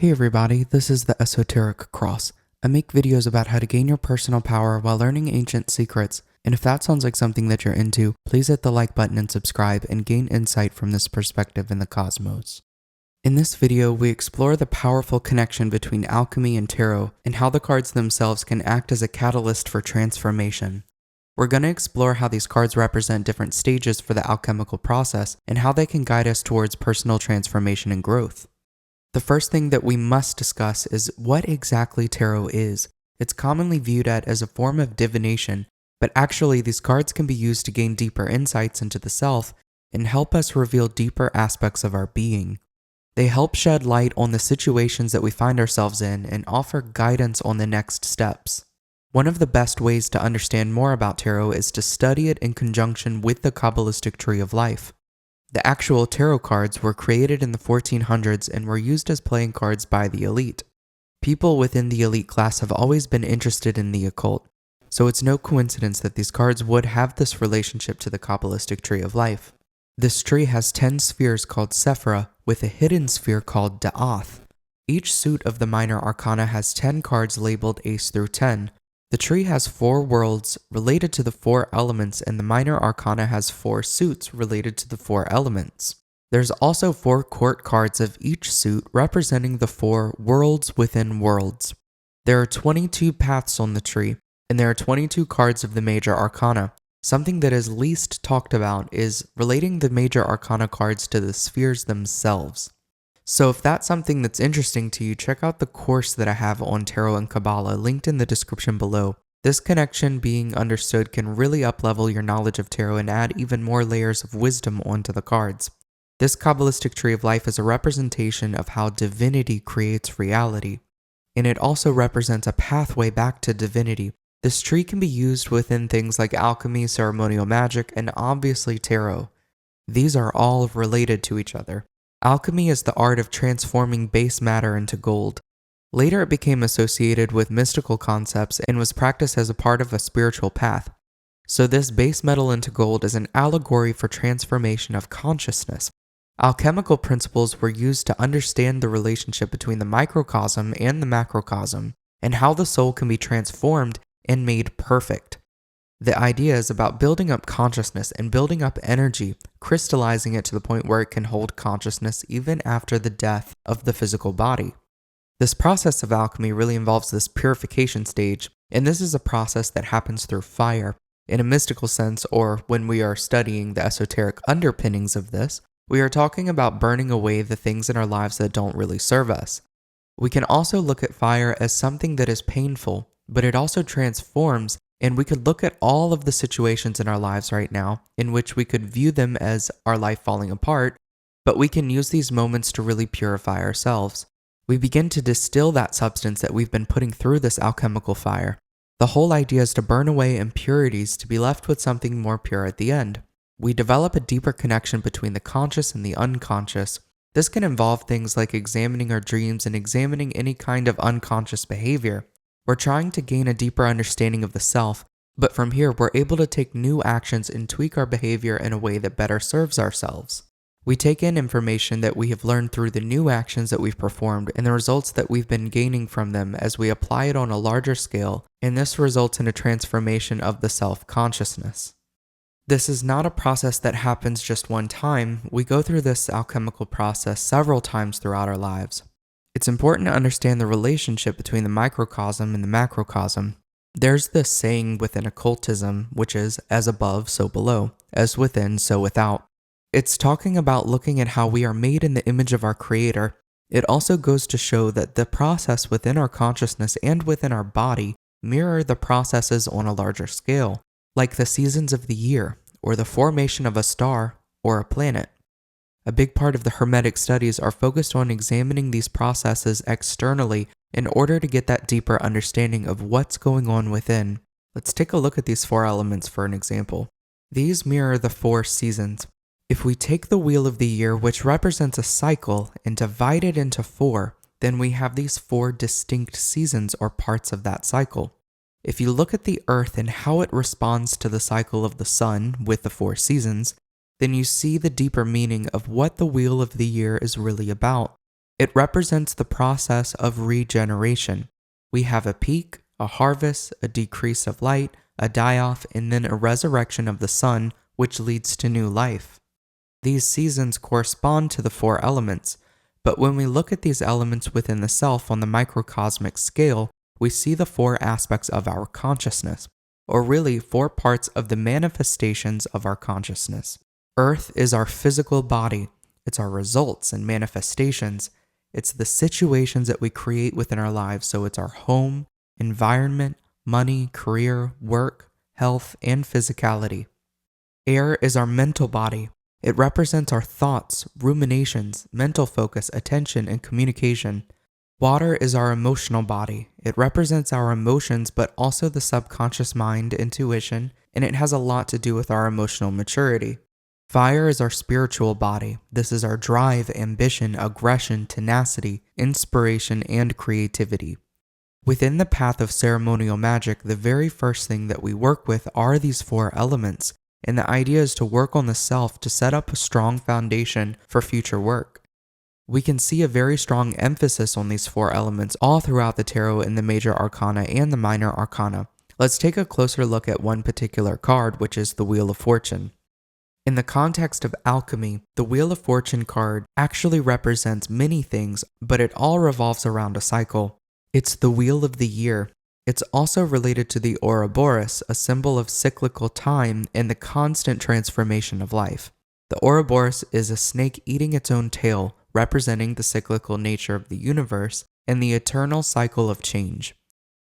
Hey everybody, this is the Esoteric Cross. I make videos about how to gain your personal power while learning ancient secrets, and if that sounds like something that you're into, please hit the like button and subscribe and gain insight from this perspective in the cosmos. In this video, we explore the powerful connection between alchemy and tarot, and how the cards themselves can act as a catalyst for transformation. We're going to explore how these cards represent different stages for the alchemical process, and how they can guide us towards personal transformation and growth. The first thing that we must discuss is what exactly tarot is. It's commonly viewed as a form of divination, but actually these cards can be used to gain deeper insights into the self and help us reveal deeper aspects of our being. They help shed light on the situations that we find ourselves in and offer guidance on the next steps. One of the best ways to understand more about tarot is to study it in conjunction with the Kabbalistic tree of life. The actual tarot cards were created in the 1400s and were used as playing cards by the elite. People within the elite class have always been interested in the occult, so it's no coincidence that these cards would have this relationship to the Kabbalistic tree of life. This tree has 10 spheres called Sephira, with a hidden sphere called Da'ath. Each suit of the minor arcana has 10 cards labeled Ace through 10. The tree has 4 worlds related to the 4 elements, and the minor arcana has 4 suits related to the 4 elements. There's also 4 court cards of each suit representing the 4 worlds within worlds. There are 22 paths on the tree, and there are 22 cards of the major arcana. Something that is least talked about is relating the major arcana cards to the spheres themselves. So if that's something that's interesting to you, check out the course that I have on Tarot and Qabalah linked in the description below. This connection being understood can really uplevel your knowledge of tarot and add even more layers of wisdom onto the cards. This Kabbalistic tree of life is a representation of how divinity creates reality, and it also represents a pathway back to divinity. This tree can be used within things like alchemy, ceremonial magic, and obviously tarot. These are all related to each other. Alchemy is the art of transforming base matter into gold. Later it became associated with mystical concepts and was practiced as a part of a spiritual path. So this base metal into gold is an allegory for transformation of consciousness. Alchemical principles were used to understand the relationship between the microcosm and the macrocosm, and how the soul can be transformed and made perfect. The idea is about building up consciousness and building up energy, crystallizing it to the point where it can hold consciousness even after the death of the physical body. This process of alchemy really involves this purification stage, and this is a process that happens through fire. In a mystical sense, or when we are studying the esoteric underpinnings of this, we are talking about burning away the things in our lives that don't really serve us. We can also look at fire as something that is painful, but it also transforms. And we could look at all of the situations in our lives right now in which we could view them as our life falling apart, but we can use these moments to really purify ourselves. We begin to distill that substance that we've been putting through this alchemical fire. The whole idea is to burn away impurities to be left with something more pure at the end. We develop a deeper connection between the conscious and the unconscious. This can involve things like examining our dreams and examining any kind of unconscious behavior. We're trying to gain a deeper understanding of the self, but from here we're able to take new actions and tweak our behavior in a way that better serves ourselves. We take in information that we have learned through the new actions that we've performed and the results that we've been gaining from them as we apply it on a larger scale, and this results in a transformation of the self-consciousness. This is not a process that happens just one time. We go through this alchemical process several times throughout our lives. It's important to understand the relationship between the microcosm and the macrocosm. There's this saying within occultism, which is, as above, so below, as within, so without. It's talking about looking at how we are made in the image of our Creator. It also goes to show that the process within our consciousness and within our body mirror the processes on a larger scale, like the seasons of the year, or the formation of a star or a planet. A big part of the Hermetic studies are focused on examining these processes externally in order to get that deeper understanding of what's going on within. Let's take a look at these 4 elements for an example. These mirror the 4 seasons. If we take the wheel of the year, which represents a cycle, and divide it into 4, then we have these 4 distinct seasons or parts of that cycle. If you look at the earth and how it responds to the cycle of the sun with the 4 seasons, then you see the deeper meaning of what the wheel of the year is really about. It represents the process of regeneration. We have a peak, a harvest, a decrease of light, a die-off, and then a resurrection of the sun, which leads to new life. These seasons correspond to the four elements, but when we look at these elements within the self on the microcosmic scale, we see the four aspects of our consciousness, or really four parts of the manifestations of our consciousness. Earth is our physical body. It's our results and manifestations. It's the situations that we create within our lives, so it's our home, environment, money, career, work, health, and physicality. Air is our mental body. It represents our thoughts, ruminations, mental focus, attention, and communication. Water is our emotional body. It represents our emotions, but also the subconscious mind, intuition, and it has a lot to do with our emotional maturity. Fire is our spiritual body. This is our drive, ambition, aggression, tenacity, inspiration, and creativity. Within the path of ceremonial magic, the very first thing that we work with are these four elements, and the idea is to work on the self to set up a strong foundation for future work. We can see a very strong emphasis on these four elements all throughout the tarot in the major arcana and the minor arcana. Let's take a closer look at one particular card, which is the Wheel of Fortune. In the context of alchemy, the Wheel of Fortune card actually represents many things, but it all revolves around a cycle. It's the wheel of the year. It's also related to the Ouroboros, a symbol of cyclical time and the constant transformation of life. The Ouroboros is a snake eating its own tail, representing the cyclical nature of the universe and the eternal cycle of change.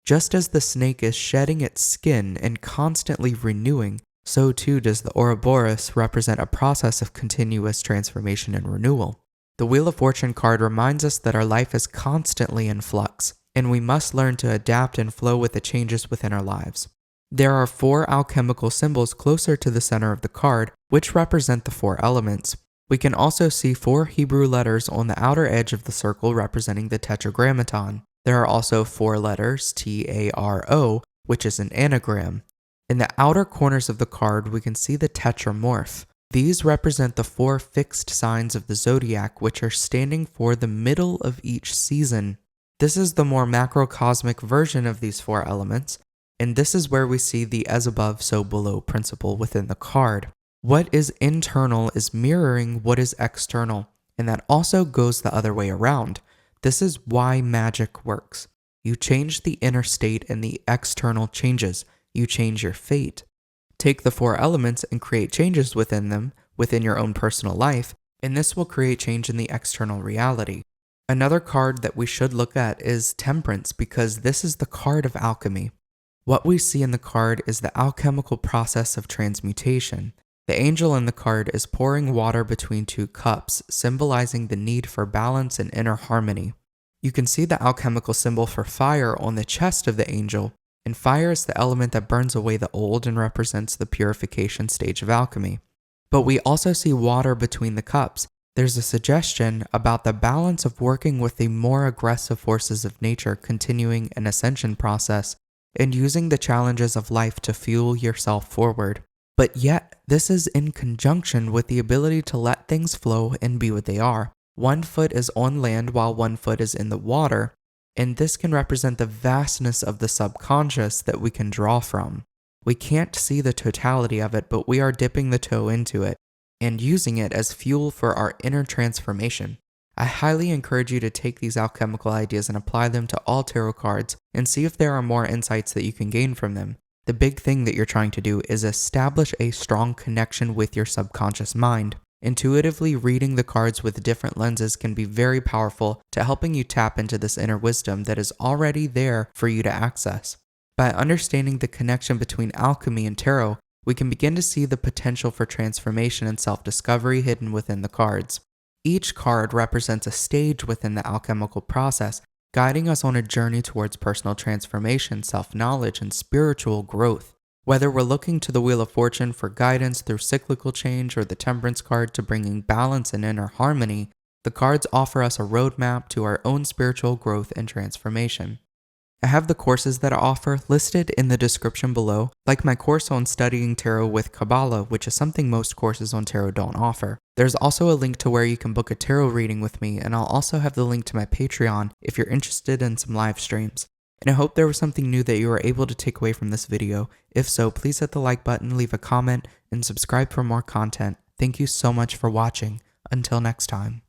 Just as the snake is shedding its skin and constantly renewing, so too does the Ouroboros represent a process of continuous transformation and renewal. The Wheel of Fortune card reminds us that our life is constantly in flux, and we must learn to adapt and flow with the changes within our lives. There are four alchemical symbols closer to the center of the card, which represent the four elements. We can also see four Hebrew letters on the outer edge of the circle representing the tetragrammaton. There are also four letters, T-A-R-O, which is an anagram. In the outer corners of the card, we can see the tetramorph. These represent the four fixed signs of the zodiac, which are standing for the middle of each season. This is the more macrocosmic version of these four elements, and this is where we see the as above, so below principle within the card. What is internal is mirroring what is external, and that also goes the other way around. This is why magic works. You change the inner state and the external changes. You change your fate. Take the four elements and create changes within them, within your own personal life, and this will create change in the external reality. Another card that we should look at is Temperance, because this is the card of alchemy. What we see in the card is the alchemical process of transmutation. The angel in the card is pouring water between two cups, symbolizing the need for balance and inner harmony. You can see the alchemical symbol for fire on the chest of the angel, and fire is the element that burns away the old and represents the purification stage of alchemy. But we also see water between the cups. There's a suggestion about the balance of working with the more aggressive forces of nature, continuing an ascension process, and using the challenges of life to fuel yourself forward. But yet, this is in conjunction with the ability to let things flow and be what they are. One foot is on land while one foot is in the water, and this can represent the vastness of the subconscious that we can draw from. We can't see the totality of it, but we are dipping the toe into it and using it as fuel for our inner transformation. I highly encourage you to take these alchemical ideas and apply them to all tarot cards and see if there are more insights that you can gain from them. The big thing that you're trying to do is establish a strong connection with your subconscious mind. Intuitively reading the cards with different lenses can be very powerful to helping you tap into this inner wisdom that is already there for you to access. By understanding the connection between alchemy and tarot, we can begin to see the potential for transformation and self-discovery hidden within the cards. Each card represents a stage within the alchemical process, guiding us on a journey towards personal transformation, self-knowledge, and spiritual growth. Whether we're looking to the Wheel of Fortune for guidance through cyclical change or the Temperance card to bringing balance and inner harmony, the cards offer us a roadmap to our own spiritual growth and transformation. I have the courses that I offer listed in the description below, like my course on studying tarot with Qabalah, which is something most courses on tarot don't offer. There's also a link to where you can book a tarot reading with me, and I'll also have the link to my Patreon if you're interested in some live streams. And I hope there was something new that you were able to take away from this video. If so, please hit the like button, leave a comment, and subscribe for more content. Thank you so much for watching. Until next time.